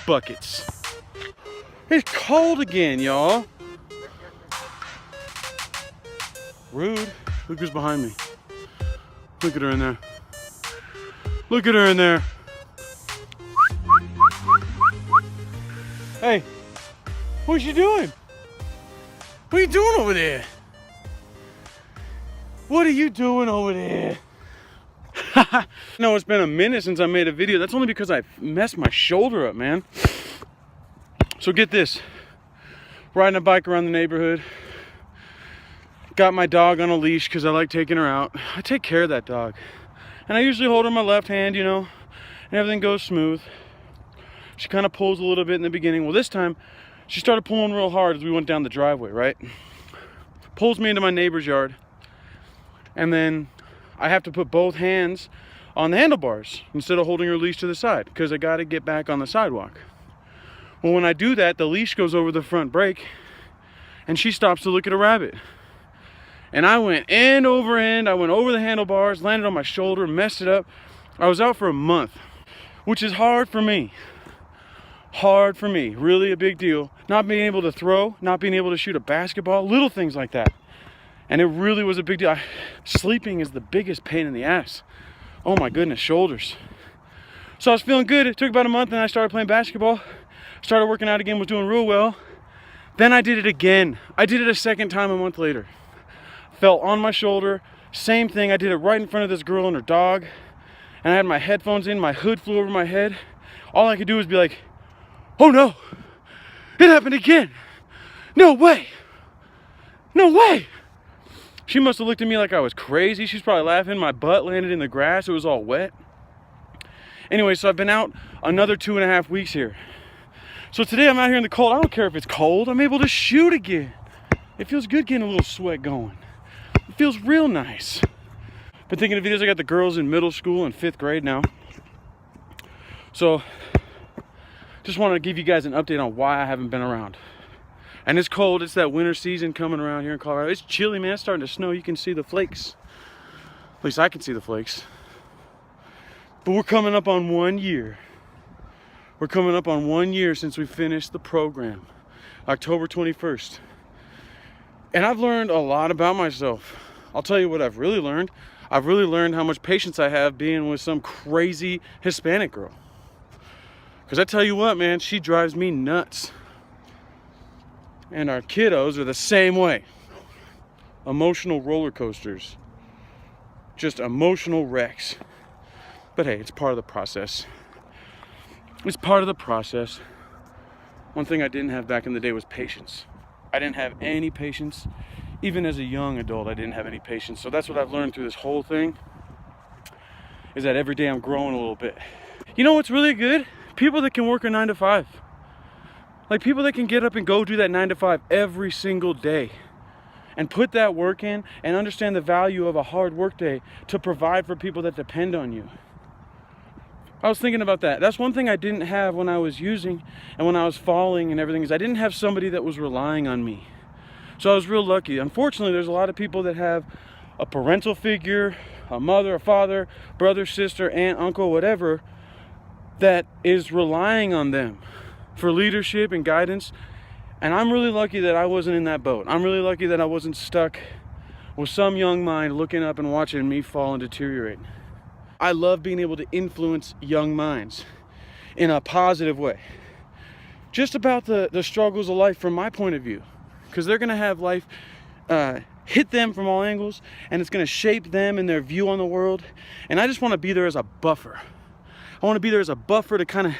Buckets. It's cold again, y'all. Rude. Look who's behind me. Look at her in there. Look at her in there. Hey, what's she doing? What are you doing over there? What are you doing over there? No, it's been a minute since I made a video. That's only because I messed my shoulder up, man. So get this. Riding a bike around the neighborhood. Got my dog on a leash because I like taking her out. I take care of that dog. And I usually hold her in my left hand, you know, and everything goes smooth. She kind of pulls a little bit in the beginning. Well, this time, she started pulling real hard as we went down the driveway, right? Pulls me into my neighbor's yard. And then I have to put both hands on the handlebars instead of holding her leash to the side because I got to get back on the sidewalk. Well, when I do that, the leash goes over the front brake and she stops to look at a rabbit. And I went end over end. I went over the handlebars, landed on my shoulder, messed it up. I was out for a month, which is hard for me. Hard for me, really a big deal. Not being able to throw, not being able to shoot a basketball, little things like that. And it really was a big deal. Sleeping is the biggest pain in the ass. Oh my goodness, shoulders. So I was feeling good. It took about a month and I started playing basketball. Started working out again, was doing real well. Then I did it again. I did it a second time a month later. Fell on my shoulder, same thing. I did it right in front of this girl and her dog. And I had my headphones in, my hood flew over my head. All I could do was be like, oh no, it happened again. No way, no way. She must have looked at me like I was crazy. She's probably laughing. My butt landed in the grass. It was all wet. Anyway, so I've been out another 2.5 weeks here. So today I'm out here in the cold. I don't care if it's cold. I'm able to shoot again. It feels good getting a little sweat going. It feels real nice. Been thinking of videos. I got the girls in middle school and 5th grade now. So just wanted to give you guys an update on why I haven't been around. And it's cold. It's that winter season coming around here in Colorado. It's chilly, man. It's starting to snow. You can see the flakes. At least I can see the flakes. But we're coming up on 1 year. We're coming up on 1 year since we finished the program. October 21st. And I've learned a lot about myself. I'll tell you what I've really learned. I've really learned how much patience I have being with some crazy Hispanic girl. Because I tell you what, man, she drives me nuts. And our kiddos are the same way. Emotional roller coasters. Just emotional wrecks. But hey, it's part of the process. It's part of the process. One thing I didn't have back in the day was patience. I didn't have any patience. Even as a young adult, I didn't have any patience. So that's what I've learned through this whole thing. Is that every day I'm growing a little bit. You know what's really good? People that can work a 9 to 5. Like people that can get up and go do that 9 to 5 every single day. And put that work in and understand the value of a hard work day to provide for people that depend on you. I was thinking about that. That's one thing I didn't have when I was using and when I was falling and everything is I didn't have somebody that was relying on me. So I was real lucky. Unfortunately, there's a lot of people that have a parental figure, a mother, a father, brother, sister, aunt, uncle, whatever, that is relying on them for leadership and guidance. And I'm really lucky that I wasn't in that boat. I'm really lucky that I wasn't stuck with some young mind looking up and watching me fall and deteriorate. I love being able to influence young minds in a positive way. Just about the struggles of life from my point of view. Because they're going to have life hit them from all angles, and it's going to shape them and their view on the world. And I just want to be there as a buffer. I want to be there as a buffer to kind of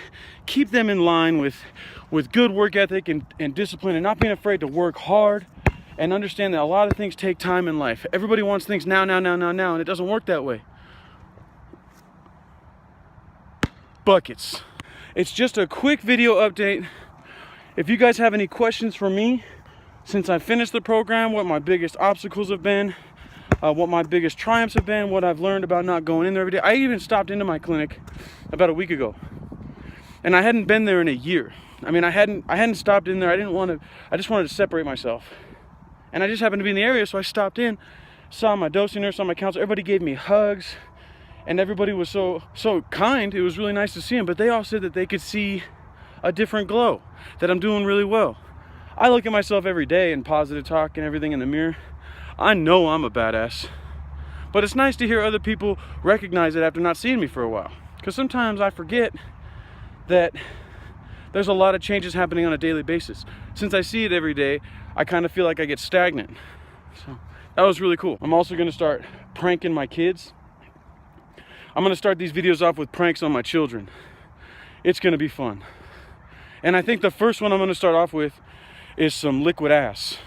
keep them in line with good work ethic and discipline, and not being afraid to work hard and understand that a lot of things take time in life. Everybody wants things now, and it doesn't work that way. Buckets. It's just a quick video update. If you guys have any questions for me since I finished the program, what my biggest obstacles have been, what my biggest triumphs have been, what I've learned about not going in there every day. I even stopped into my clinic about a week ago, and I hadn't been there in a year. I mean, I hadn't stopped in there. I just wanted to separate myself, and I just happened to be in the area, so I stopped in, saw my dosing nurse, saw my counselor. Everybody gave me hugs, and everybody was so kind. It was really nice to see them, but they all said that they could see a different glow, that I'm doing really well. I look at myself every day and positive talk and everything in the mirror. I know I'm a badass. But it's nice to hear other people recognize it after not seeing me for a while. Because sometimes I forget that there's a lot of changes happening on a daily basis. Since I see it every day, I kind of feel like I get stagnant. So that was really cool. I'm also going to start pranking my kids. I'm going to start these videos off with pranks on my children. It's going to be fun. And I think the first one I'm going to start off with is some liquid ass.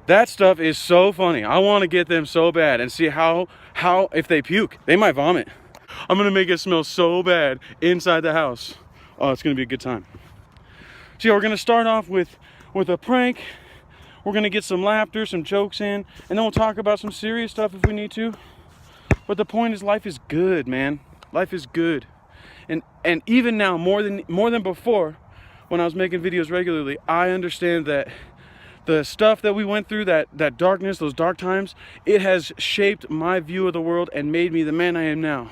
That stuff is so funny. I want to get them so bad and see how if they puke, they might vomit. I'm going to make it smell so bad inside the house. Oh, it's going to be a good time. So yeah, we're going to start off with a prank. We're going to get some laughter, some jokes in, and then we'll talk about some serious stuff if we need to. But the point is, life is good, man. Life is good. And even now, more than before, when I was making videos regularly, I understand that the stuff that we went through, that darkness, those dark times, it has shaped my view of the world and made me the man I am now.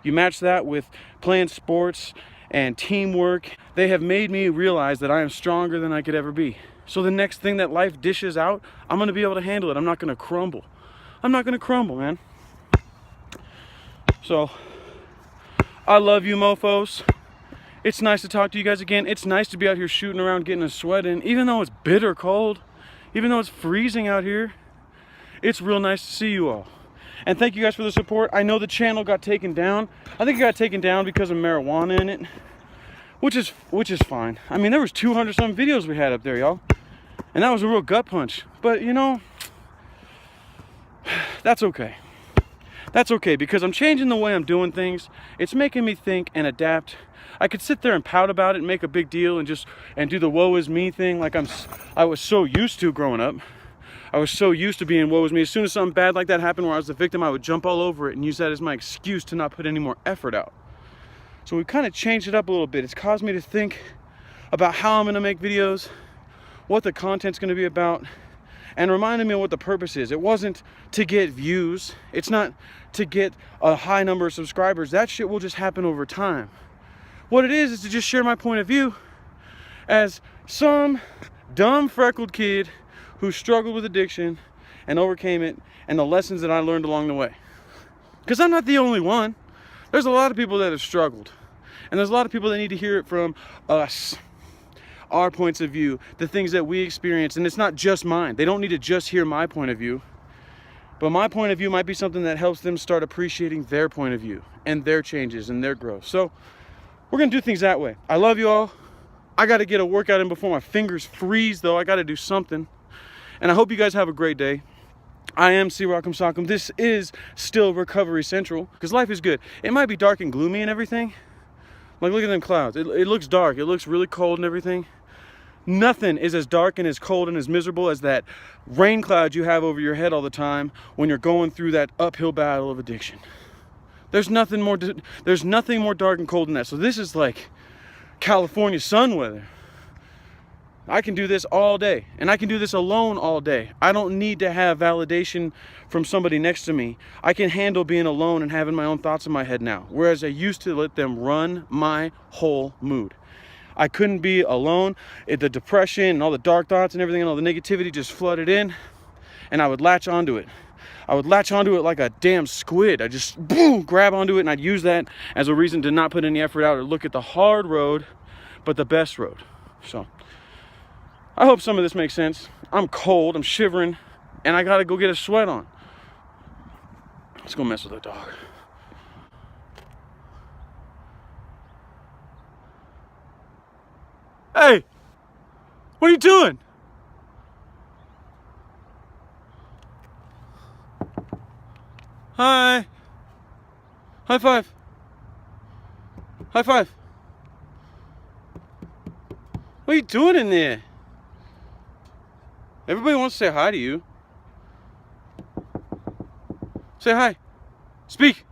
You match that with playing sports and teamwork, they have made me realize that I am stronger than I could ever be. So the next thing that life dishes out, I'm going to be able to handle it. I'm not going to crumble. I'm not going to crumble, man. So, I love you, mofos. It's nice to talk to you guys again. It's nice to be out here shooting around, getting a sweat in, even though it's bitter cold, even though it's freezing out here. It's real nice to see you all. And thank you guys for the support. I know the channel got taken down. I think it got taken down because of marijuana in it, which is fine. I mean, there was 200 some videos we had up there, y'all. And that was a real gut punch. But, you know, that's okay. That's okay, because I'm changing the way I'm doing things. It's making me think and adapt. I could sit there and pout about it and make a big deal and do the woe is me thing like I was so used to growing up. I was so used to being woe is me. As soon as something bad like that happened where I was the victim, I would jump all over it and use that as my excuse to not put any more effort out. So we kind of changed it up a little bit. It's caused me to think about how I'm going to make videos, what the content's going to be about, and reminded me of what the purpose is. It wasn't to get views. It's not to get a high number of subscribers. That shit will just happen over time. What it is to just share my point of view as some dumb freckled kid who struggled with addiction and overcame it, and the lessons that I learned along the way. Because I'm not the only one. There's a lot of people that have struggled, and there's a lot of people that need to hear it from us, our points of view, the things that we experience. And it's not just mine. They don't need to just hear my point of view, but my point of view might be something that helps them start appreciating their point of view and their changes and their growth. So we're gonna do things that way. I love you all. I gotta get a workout in before my fingers freeze, though. I gotta do something. And I hope you guys have a great day. I am C-Rock'em Sock'em. This is still Recovery Central, because life is good. It might be dark and gloomy and everything. Like, look at them clouds. It looks dark. It looks really cold and everything. Nothing is as dark and as cold and as miserable as that rain cloud you have over your head all the time when you're going through that uphill battle of addiction. There's nothing more dark and cold than that. So this is like California sun weather. I can do this all day, and I can do this alone all day. I don't need to have validation from somebody next to me. I can handle being alone and having my own thoughts in my head now, whereas I used to let them run my whole mood. I couldn't be alone. The depression and all the dark thoughts and everything and all the negativity just flooded in, and I would latch onto it. I would latch onto it like a damn squid. I just boom, grab onto it, and I'd use that as a reason to not put any effort out or look at the hard road, but the best road. So I hope some of this makes sense. I'm cold, I'm shivering, and I gotta go get a sweat on. Let's go mess with the dog. Hey, what are you doing? Hi. High five. High five. What are you doing in there? Everybody wants to say hi to you. Say hi. Speak.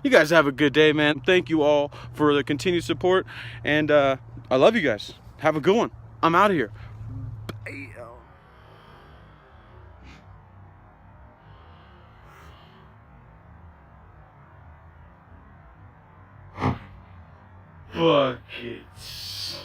You guys have a good day, man. Thank you all for the continued support, and I love you guys. Have a good one. I'm out of here. Bam. buckets.